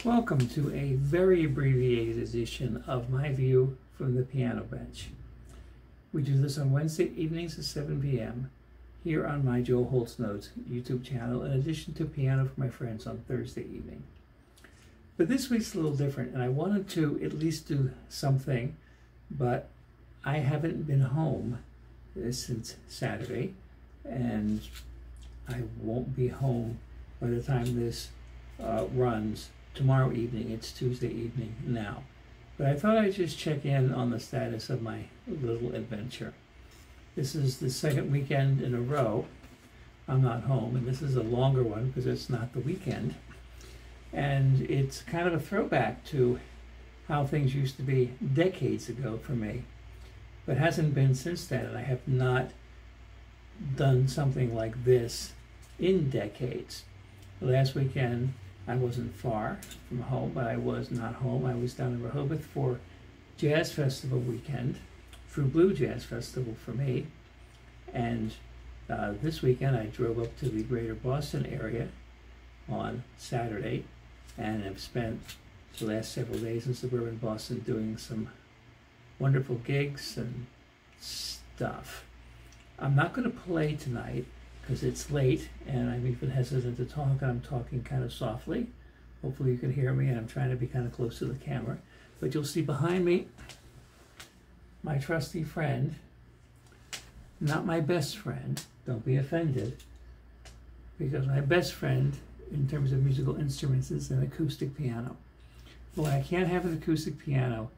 Welcome to a very abbreviated edition of My View from the Piano Bench. We do this on Wednesday evenings at 7 p.m. here on my Joe Holt's Notes YouTube channel, in addition to Piano for My Friends on Thursday evening. But this week's a little different, and I wanted to at least do something, but I haven't been home since Saturday, and I won't be home by the time this runs tomorrow evening. It's Tuesday evening now. But I thought I'd just check in on the status of my little adventure. This is the second weekend in a row I'm not home, and this is a longer one because it's not the weekend. And it's kind of a throwback to how things used to be decades ago for me, but hasn't been since then, and I have not done something like this in decades. Last weekend I wasn't far from home, but I was not home. I was down in Rehoboth for Jazz Festival weekend, True Blue Jazz Festival for me. And this weekend I drove up to the greater Boston area on Saturday and have spent the last several days in suburban Boston doing some wonderful gigs and stuff. I'm not going to play tonight because it's late and I'm even hesitant to talk, and I'm talking kind of softly. Hopefully you can hear me, and I'm trying to be kind of close to the camera. But you'll see behind me my trusty friend, not my best friend, don't be offended, because my best friend in terms of musical instruments is an acoustic piano. But when I can't have an acoustic piano,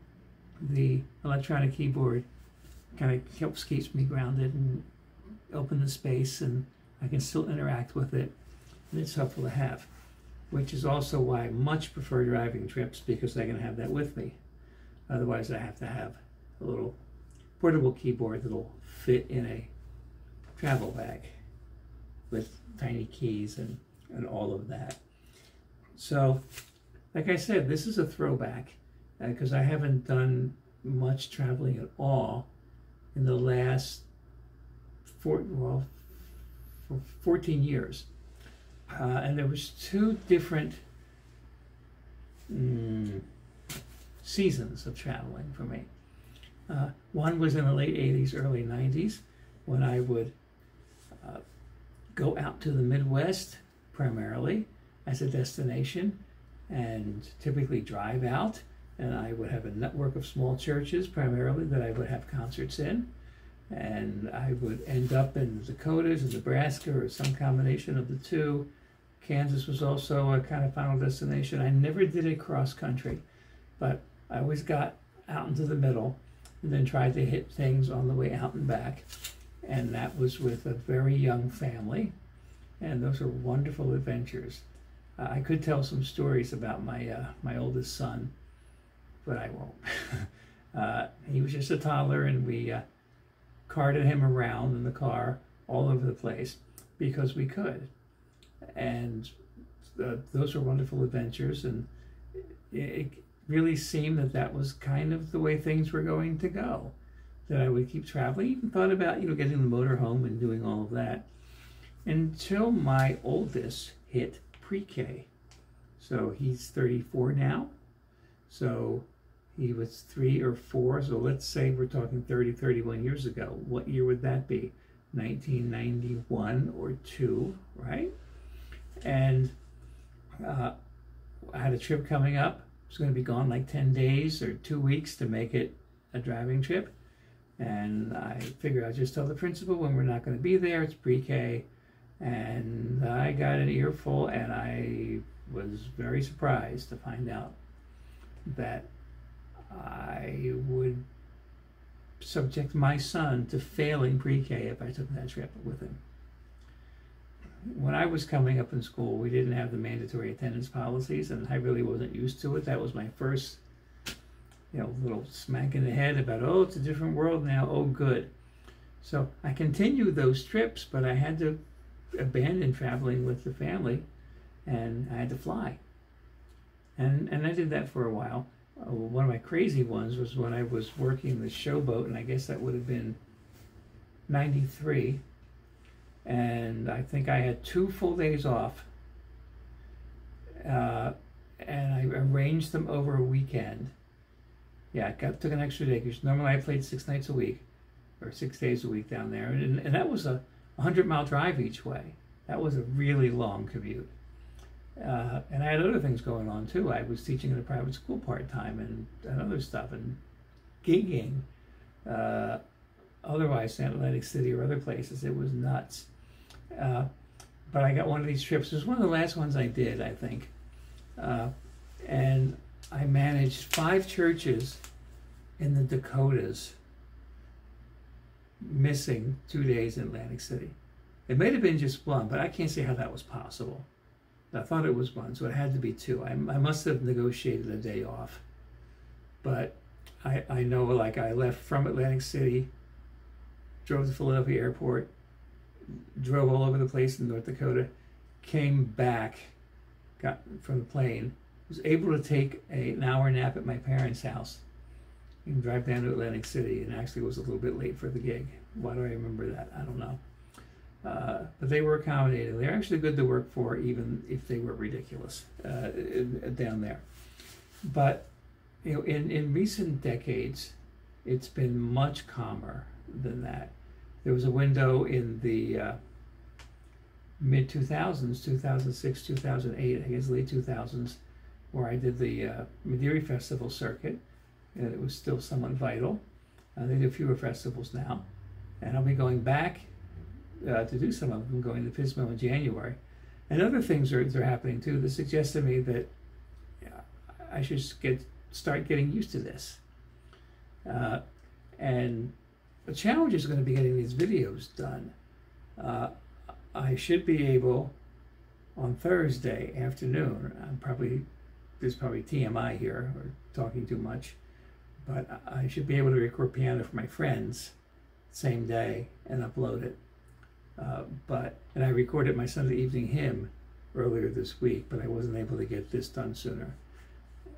the electronic keyboard kind of helps keeps me grounded and open the space, and I can still interact with it, and it's helpful to have, which is also why I much prefer driving trips, because I can have that with me. Otherwise I have to have a little portable keyboard that'll fit in a travel bag with tiny keys and all of that. So like I said, this is a throwback because I haven't done much traveling at all in the last 14 years. And there was two different seasons of traveling for me. One was in the late 80s, early 90s, when I would go out to the Midwest primarily as a destination and typically drive out, and I would have a network of small churches primarily that I would have concerts in. And I would end up in the Dakotas and Nebraska, or some combination of the two. Kansas was also a kind of final destination. I never did it cross country, but I always got out into the middle and then tried to hit things on the way out and back. And that was with a very young family, and those are wonderful adventures. I could tell some stories about my oldest son, but I won't. He was just a toddler, and we carted him around in the car all over the place because we could. And those were wonderful adventures, and it really seemed that that was kind of the way things were going to go, that I would keep traveling. Even thought about, getting the motor home and doing all of that, until my oldest hit pre-K. So he's 34 now. So he was 3 or 4, so let's say we're talking 31 years ago. What year would that be? 1991 or 2, right? And I had a trip coming up. I was going to be gone like 10 days or 2 weeks to make it a driving trip. And I figured I'd just tell the principal when we're not going to be there. It's pre-K. And I got an earful, and I was very surprised to find out that I would subject my son to failing pre-K if I took that trip with him. When I was coming up in school, we didn't have the mandatory attendance policies, and I really wasn't used to it. That was my first, little smack in the head about, oh, it's a different world now. Oh, good. So I continued those trips, but I had to abandon traveling with the family, and I had to fly. And I did that for a while. One of my crazy ones was when I was working the showboat, and I guess that would have been 93, and I think I had 2 full days off, and I arranged them over a weekend. Yeah, took an extra day because normally I played 6 nights a week or 6 days a week down there, and that was a 100-mile drive each way. That was a really long commute. And I had other things going on too. I was teaching in a private school part-time and other stuff and gigging. Otherwise, in Atlantic City or other places, it was nuts. But I got one of these trips. It was one of the last ones I did, I think. And I managed 5 churches in the Dakotas, missing 2 days in Atlantic City. It may have been just one, but I can't see how that was possible. I thought it was one, so it had to be 2. I must have negotiated a day off. But I know, like, I left from Atlantic City, drove to Philadelphia Airport, drove all over the place in North Dakota, came back, got from the plane, was able to take an hour nap at my parents' house and drive down to Atlantic City, and actually was a little bit late for the gig. Why do I remember that? I don't know. But they were accommodating. They're actually good to work for, even if they were ridiculous down there. But you know, in recent decades, it's been much calmer than that. There was a window in the mid-2000s, 2006, 2008, I guess late 2000s, where I did the Madeira Festival circuit, and it was still somewhat vital. They do fewer festivals now, and I'll be going back to do some of them, going to Pismo in January. And other things are happening too that suggest to me that I should start getting used to this. And the challenge is going to be getting these videos done. I should be able on Thursday afternoon. There's probably TMI here or talking too much, but I should be able to record piano for my friends same day and upload it. And I recorded my Sunday evening hymn earlier this week, but I wasn't able to get this done sooner.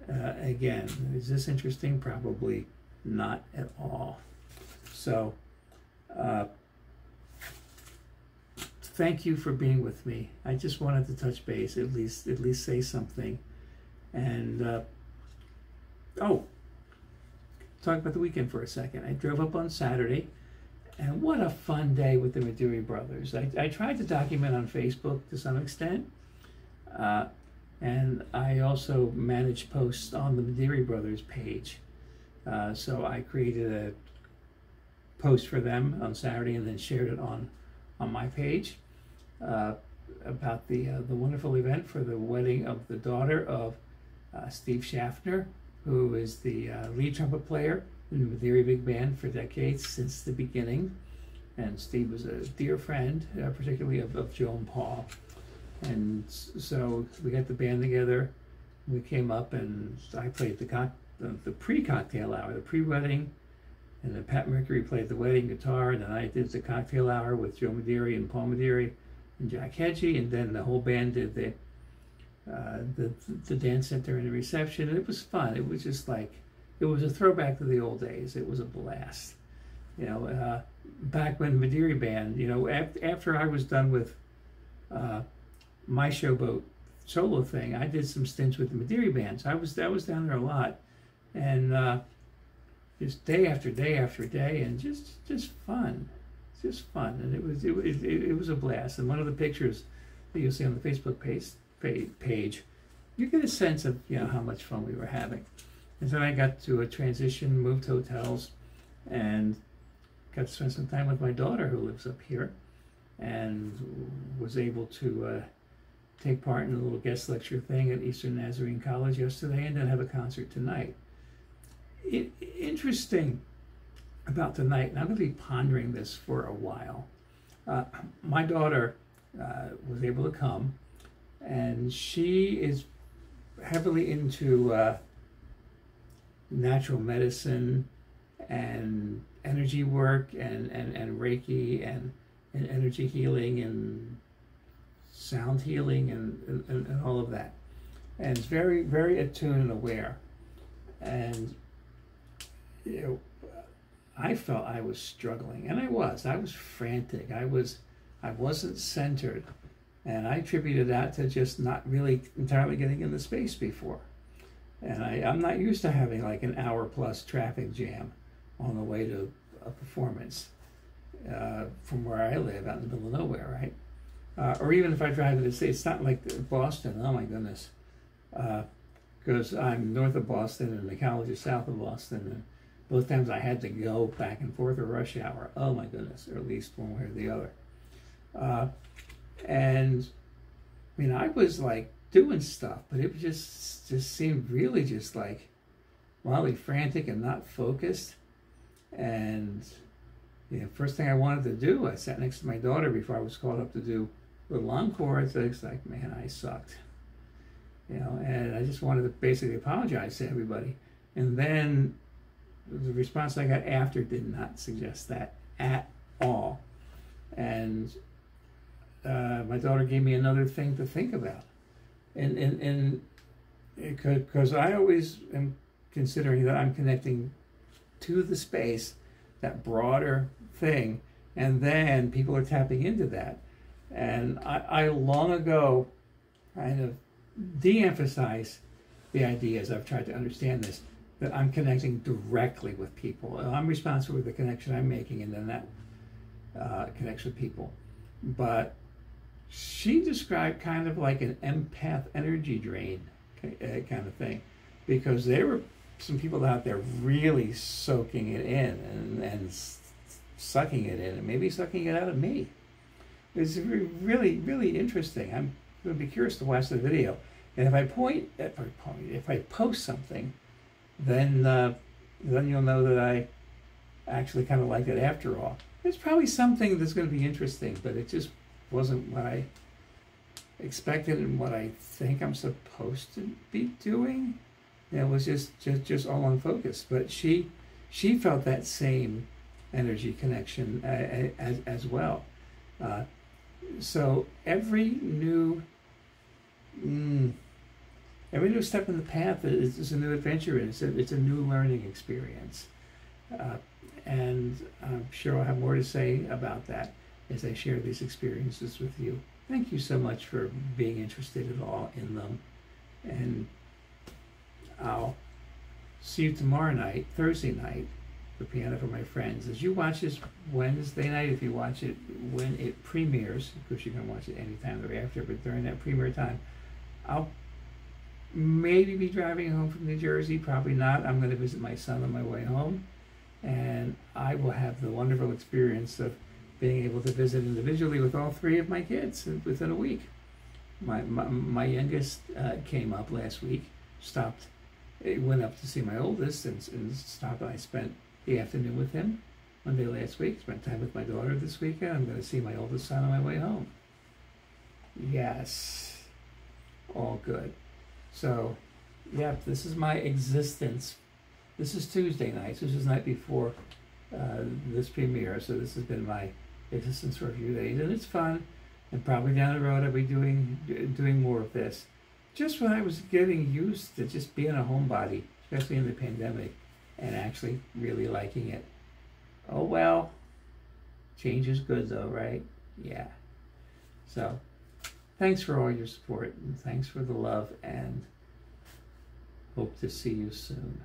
Again, is this interesting? Probably not at all. So, thank you for being with me. I just wanted to touch base, at least say something. And, talk about the weekend for a second. I drove up on Saturday, and what a fun day with the Madeira brothers. I tried to document on Facebook to some extent, and I also manage posts on the Madeira brothers page. So I created a post for them on Saturday and then shared it on my page about the wonderful event for the wedding of the daughter of Steve Schaffner, who is the lead trumpet player in the Madeira Big Band for decades, since the beginning. And Steve was a dear friend, particularly of Joe and Paul. And so we got the band together. We came up and I played the pre-cocktail hour, the pre-wedding, and then Pat Mercury played the wedding guitar, and then I did the cocktail hour with Joe Madeira and Paul Madeira and Jack Hedgie, and then the whole band did the dance center and the reception, and it was fun. It was just like, it was a throwback to the old days. It was a blast. You know, back when the Madeira band, you know, after I was done with my showboat solo thing, I did some stints with the Madeira band. So I was down there a lot, and just day after day after day, and just fun, and it was a blast. And one of the pictures that you'll see on the Facebook page, you get a sense of, you know, how much fun we were having. And then I got to a transition, moved hotels, and got to spend some time with my daughter who lives up here, and was able to take part in a little guest lecture thing at Eastern Nazarene College yesterday, and then have a concert tonight. Interesting about tonight, and I'm going to be pondering this for a while. My daughter was able to come, and she is heavily into natural medicine and energy work and Reiki and energy healing and sound healing and all of that. And it's very, very attuned and aware. And, you know, I felt I was struggling, and I was frantic. I wasn't centered. And I attributed that to just not really entirely getting in the space before. And I'm not used to having like an hour plus traffic jam on the way to a performance from where I live out in the middle of nowhere, right? Or even if I drive to the state, it's not like Boston, oh my goodness. Because I'm north of Boston and the college is south of Boston. And both times I had to go back and forth at rush hour. Oh my goodness, or at least one way or the other. And I mean, I was like doing stuff, but it just seemed really just like wildly frantic and not focused. And first thing I wanted to do, I sat next to my daughter before I was called up to do a little encore. It's like, man, I sucked. And I just wanted to basically apologize to everybody. And then the response I got after did not suggest that at all. And my daughter gave me another thing to think about. And because I always am considering that I'm connecting to the space, that broader thing, and then people are tapping into that. And I long ago kind of de-emphasize the idea, as I've tried to understand this, that I'm connecting directly with people. I'm responsible for the connection I'm making, and then that connects with people. But she described kind of like an empath energy drain kind of thing, because there were some people out there really soaking it in and sucking it in, and maybe sucking it out of me. It's really, really interesting. I'm going to be curious to watch the video. And if I post something, then you'll know that I actually kind of liked it after all. There's probably something that's going to be interesting, but it just wasn't what I expected and what I think I'm supposed to be doing. It was just all on focus. But she felt that same energy connection as well. So every new step in the path is a new adventure, and it's a new learning experience. And I'm sure I'll have more to say about that as I share these experiences with you. Thank you so much for being interested at all in them. And I'll see you tomorrow night, Thursday night, for Piano for My Friends. As you watch this Wednesday night, if you watch it when it premieres, of course you can watch it anytime thereafter, but during that premiere time, I'll maybe be driving home from New Jersey, probably not. I'm going to visit my son on my way home, and I will have the wonderful experience of being able to visit individually with all three of my kids within a week. My youngest came up last week, went up to see my oldest and stopped, and I spent the afternoon with him Monday last week, spent time with my daughter this weekend. I'm going to see my oldest son on my way home. Yes, all good. So, yeah, this is my existence. This is Tuesday night. This is the night before this premiere, so this has been my existence for a few days, and it's fun. And probably down the road I'll be doing more of this. Just when I was getting used to just being a homebody, especially in the pandemic, and actually really liking it. Oh well, change is good though, right? Yeah. So, thanks for all your support, and thanks for the love, and hope to see you soon.